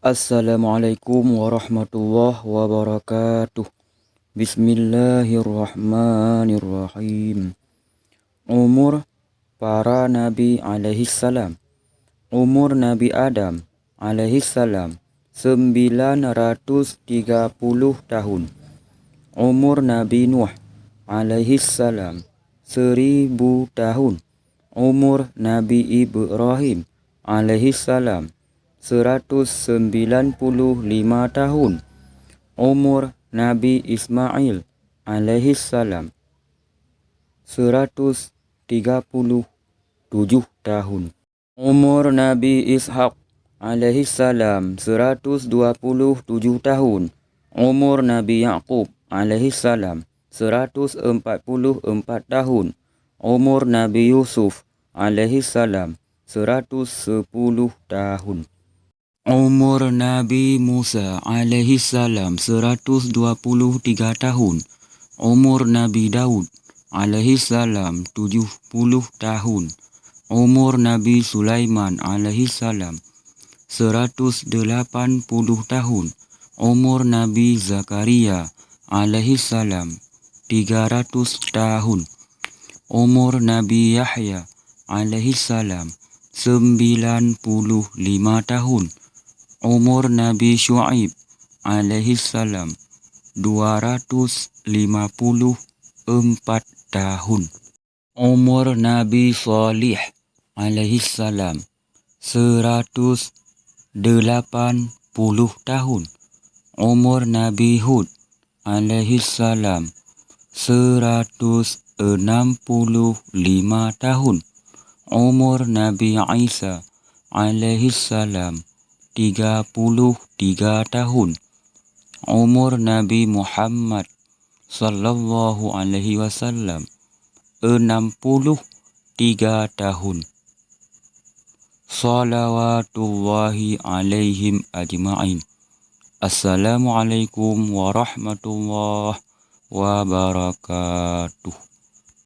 Assalamualaikum warahmatullahi wabarakatuh. Bismillahirrahmanirrahim. Umur para Nabi alaihissalam. Umur Nabi Adam alaihissalam 930 tahun. Umur Nabi Nuh alaihissalam 1000 tahun. Umur Nabi Ibrahim alaihissalam 195 tahun. Umur Nabi Ismail alaihissalam 137 tahun. Umur Nabi Ishaq alaihissalam 127 tahun. Umur Nabi Yaqub alaihissalam 144 tahun. Umur Nabi Yusuf alaihissalam 110 tahun. Umur Nabi Musa alaihissalam 123 tahun. Umur Nabi Daud alaihissalam 70 tahun. Umur Nabi Sulaiman alaihissalam 180 tahun. Umur Nabi Zakaria alaihissalam 300 tahun. Umur Nabi Yahya alaihissalam 95 tahun. Umur Nabi Syuaib alaihissalam 254 tahun. Umur Nabi Salih alaihissalam 180 tahun. Umur Nabi Hud alaihissalam 165 tahun. Umur Nabi Isa alaihissalam 33 tahun. Umur Nabi Muhammad sallallahu alaihi wasallam 63 tahun. Salawatullahi alaihim ajma'in. Assalamualaikum warahmatullahi wabarakatuh.